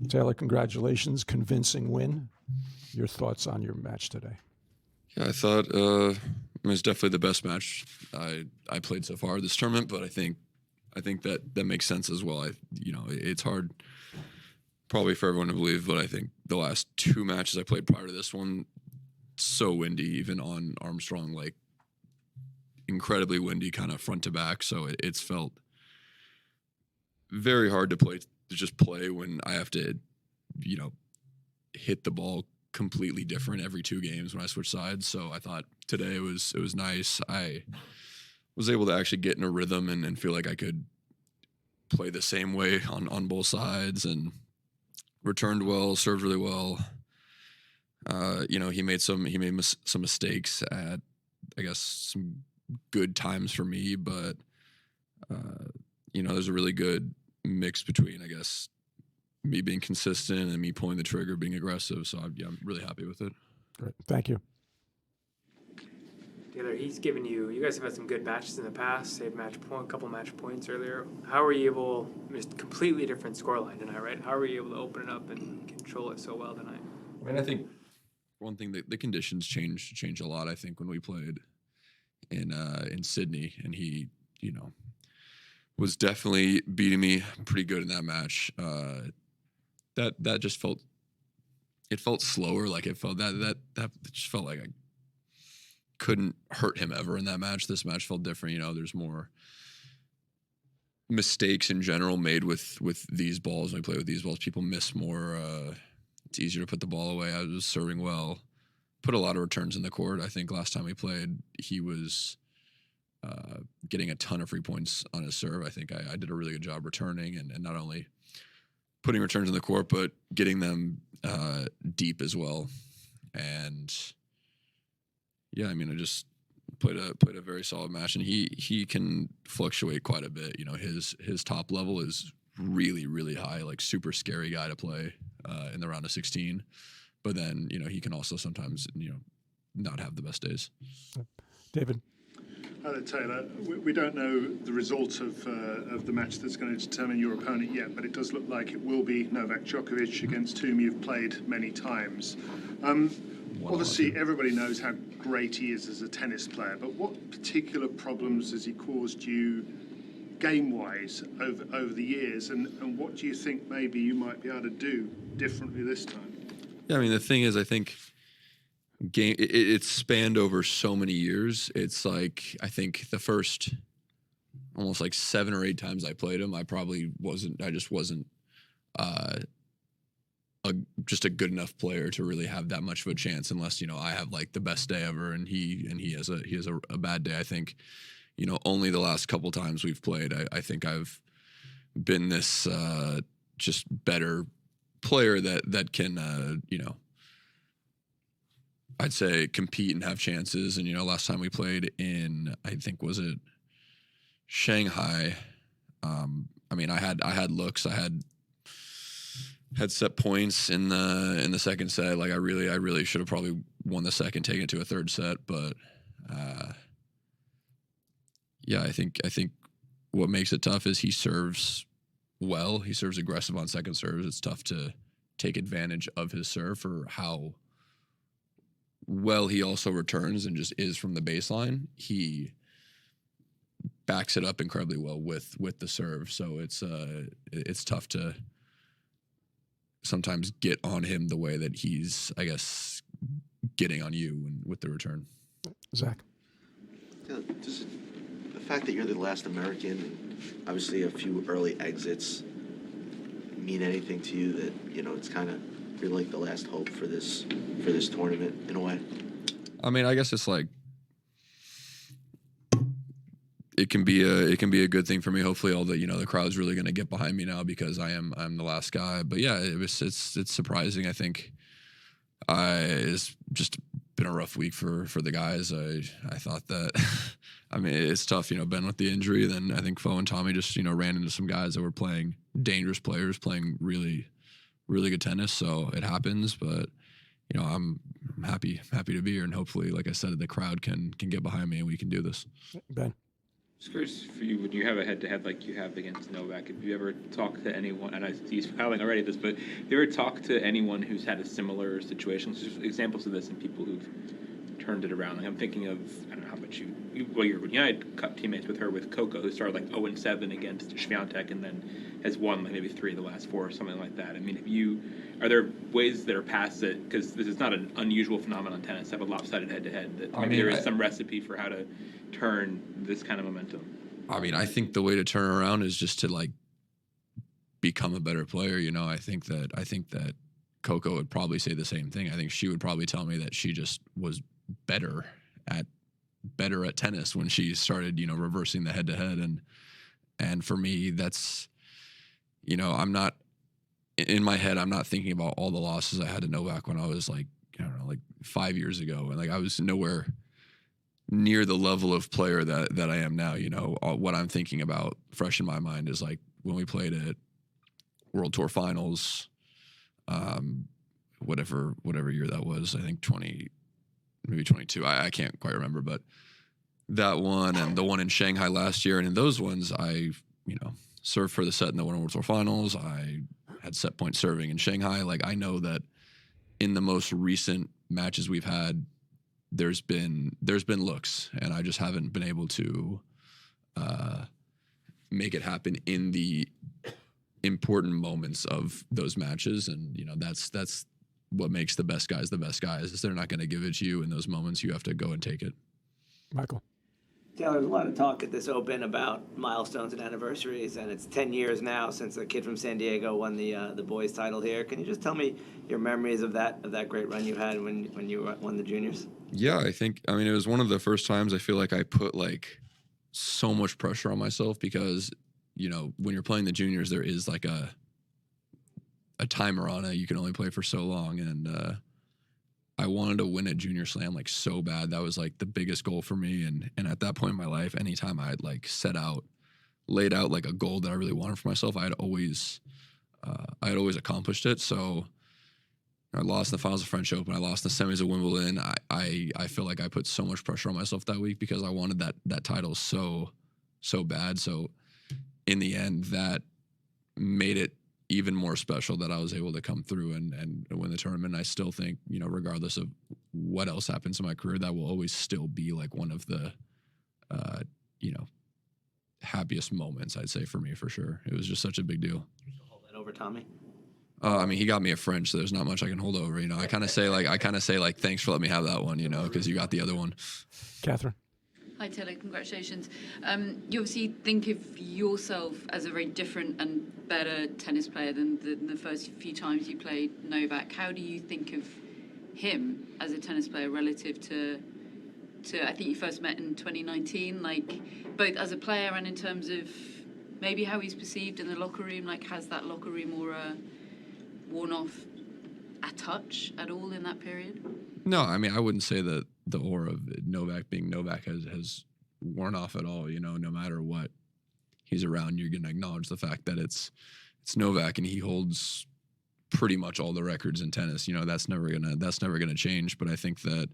Taylor, congratulations. Convincing win. Your thoughts on your match today? Yeah, I thought it was definitely the best match I played so far this tournament, but I think that makes sense as well. It's hard probably for everyone to believe, but I think the last two matches I played prior to this one, so windy, even on Armstrong, like incredibly windy, kind of front to back. So it's felt very hard to just play when I have to, hit the ball completely different every two games when I switch sides. So I thought today it was nice. I was able to actually get in a rhythm and feel like I could play the same way on both sides, and returned well, served really well. He made some mistakes at, I guess, some good times for me, but there's a really good mix between, I guess, me being consistent and me pulling the trigger, being aggressive. So I'm really happy with it. Great, thank you. Taylor, he's given you guys have had some good matches in the past, saved couple match points earlier. How were you able, just completely different scoreline tonight, right? How were you able to open it up and control it so well tonight? I mean, I think one thing that the conditions change a lot. I think when we played in Sydney, and he, was definitely beating me pretty good in that match. That just felt slower. Like it felt that just felt like I couldn't hurt him ever in that match. This match felt different. There's more mistakes in general made with these balls. When we play with these balls, people miss more. It's easier to put the ball away. I was serving well, put a lot of returns in the court. I think last time we played, he was getting a ton of free points on his serve. I think I did a really good job returning and not only putting returns in the court, but getting them deep as well. And yeah, I mean, I just played a very solid match, and he can fluctuate quite a bit. His top level is really, really high, like super scary guy to play in the round of 16. But then, he can also sometimes, not have the best days. David. Hello, Taylor. We don't know the result of the match that's going to determine your opponent yet, but it does look like it will be Novak Djokovic, against whom you've played many times. Obviously, everybody knows how great he is as a tennis player, but what particular problems has he caused you game-wise over the years, and what do you think maybe you might be able to do differently this time? Yeah, I mean, the thing is, I think it's spanned over so many years. It's like, I think the first almost like 7 or 8 times I played him, I just wasn't just a good enough player to really have that much of a chance, unless, I have like the best day ever and he has a bad day. I think, only the last couple times we've played, I think I've been this just better player that can, I'd say compete and have chances. And, last time we played in, I think, was it Shanghai? I mean, I had looks. I had set points in the second set. Like I really should have probably won the second, taken it to a third set. But yeah, I think what makes it tough is he serves well. He serves aggressive on second serves. It's tough to take advantage of his serve for how well he also returns and just is from the baseline. He backs it up incredibly well with the serve. So it's tough to sometimes get on him the way that he's, I guess, getting on you and with the return. Zach. Does the fact that you're the last American and obviously a few early exits mean anything to you, that, it's kind of, you're like the last hope for this tournament in a way? I mean, I guess it's like, it can be a good thing for me. Hopefully all the crowd's really going to get behind me now because I'm the last guy. But yeah, it's surprising. I think it's just been a rough week for the guys. I thought that, I mean, it's tough, Ben with the injury. Then I think Fo and Tommy just, ran into some guys that were playing dangerous players, playing really, really good tennis. So it happens, but I'm happy to be here, and hopefully, like I said, the crowd can get behind me and we can do this. Ben. Just curious for you, when you have a head-to-head like you have against Novak, have you ever talked to anyone, and I see he's filing already this, but have you ever talked to anyone who's had a similar situation? Just examples of this and people who've turned it around. Like I'm thinking of, I don't know how much you're United Cup teammates with her, with Coco, who started like 0-7 against Swiatek and then has won like maybe 3 of the last 4 or something like that. I mean, are there ways that are past it? Because this is not an unusual phenomenon in tennis, to have a lopsided head-to-head. That maybe there is some recipe for how to turn this kind of momentum. I mean, I think the way to turn around is just to like become a better player. You know, I think that Coco would probably say the same thing. I think she would probably tell me that she just was better at tennis when she started, you know, reversing the head-to-head. And for me, that's, you know, I'm not in my head, I'm not thinking about all the losses I had to Novak when I was like, I don't know, like 5 years ago. And like, I was nowhere near the level of player that I am now. You know, what I'm thinking about fresh in my mind is like when we played at World Tour Finals, whatever year that was, I think 20, maybe 22. I can't quite remember, but that one and the one in Shanghai last year. And in those ones, I, you know, served for the set in the World Tour Finals. I had set point serving in Shanghai. Like, I know that in the most recent matches we've had, there's been looks, and I just haven't been able to make it happen in the important moments of those matches. And, you know, that's what makes the best guys, is they're not going to give it to you in those moments. You have to go and take it. Michael. Taylor, there's a lot of talk at this Open about milestones and anniversaries, and it's 10 years now since a kid from San Diego won the boys' title here. Can you just tell me your memories of that great run you had when you won the juniors? Yeah, I mean, it was one of the first times I feel like I put like so much pressure on myself because, you know, when you're playing the juniors, there is like a timer on it. You can only play for so long, and I wanted to win a junior slam like so bad. That was like the biggest goal for me. And at that point in my life, anytime I had like laid out like a goal that I really wanted for myself, I had always accomplished it. So I lost in the finals of French Open. I lost in the semis of Wimbledon. I feel like I put so much pressure on myself that week because I wanted that title so bad. So in the end, that made it even more special that I was able to come through and win the tournament. And I still think, you know, regardless of what else happens in my career, that will always still be like one of the, you know, happiest moments, I'd say, for me, for sure. It was just such a big deal. Hold that over, Tommy. I mean, he got me a French, so there's not much I can hold over. You know, I kind of say like, thanks for letting me have that one, you know, because you got the other one. Catherine. Hi, Taylor. Congratulations. You obviously think of yourself as a very different and better tennis player than the first few times you played Novak. How do you think of him as a tennis player relative to I think you first met in 2019, like both as a player and in terms of maybe how he's perceived in the locker room? Like, has that locker room worn off a touch at all in that period? No, I mean, I wouldn't say that the aura of Novak being Novak has worn off at all. You know, no matter what he's around, you're going to acknowledge the fact that it's Novak, and he holds pretty much all the records in tennis. You know, that's never gonna change. But I think that,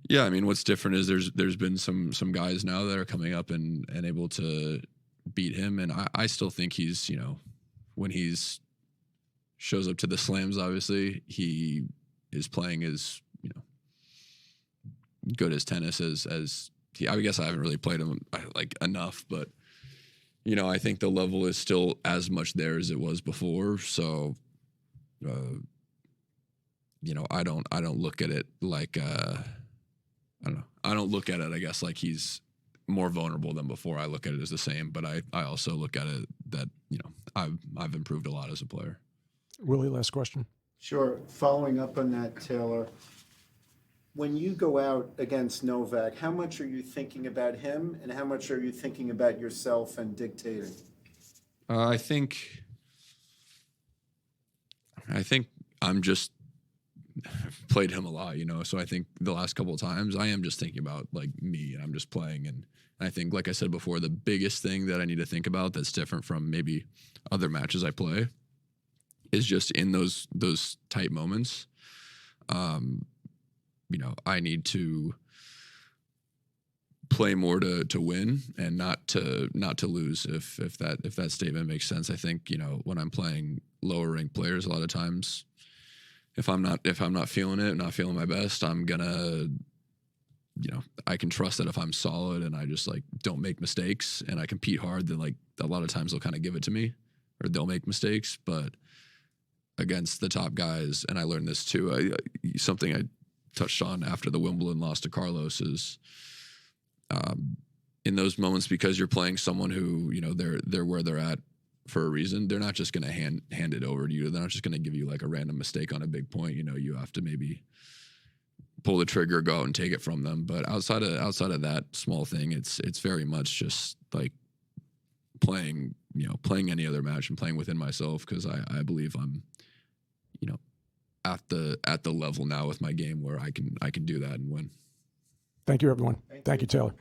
yeah, I mean, what's different is there's been some guys now that are coming up and able to beat him, and I still think he's, you know, when he's shows up to the slams, obviously he is playing as, you know, good as tennis as he, I guess I haven't really played him like enough, but, you know, I think the level is still as much there as it was before. So, you know, I don't look at it like, I don't know. I don't look at it, I guess, like he's more vulnerable than before. I look at it as the same, but I also look at it that, you know, I've improved a lot as a player. Willie, last question. Sure. Following up on that, Taylor, when you go out against Novak, how much are you thinking about him and how much are you thinking about yourself and dictating? I think I'm just played him a lot, you know, so I think the last couple of times I am just thinking about like me, and I'm just playing. And I think, like I said before, the biggest thing that I need to think about that's different from maybe other matches I play is just in those tight moments. You know, I need to play more to win and not to lose, if that statement makes sense. I think, when I'm playing lower ranked players, a lot of times if I'm not feeling it, not feeling my best, I'm gonna, I can trust that if I'm solid and I just like don't make mistakes and I compete hard, then like a lot of times they'll kind of give it to me, or they'll make mistakes. But against the top guys, and I learned this too, something I touched on after the Wimbledon loss to Carlos is, in those moments, because you're playing someone who, they're where they're at for a reason, they're not just going to hand it over to you. They're not just going to give you like a random mistake on a big point. You have to maybe pull the trigger, go out and take it from them. But outside of that small thing, it's very much just like playing any other match and playing within myself, because I believe I'm, at the level now with my game where I can do that and win. Thank you, everyone. Thank you, Taylor.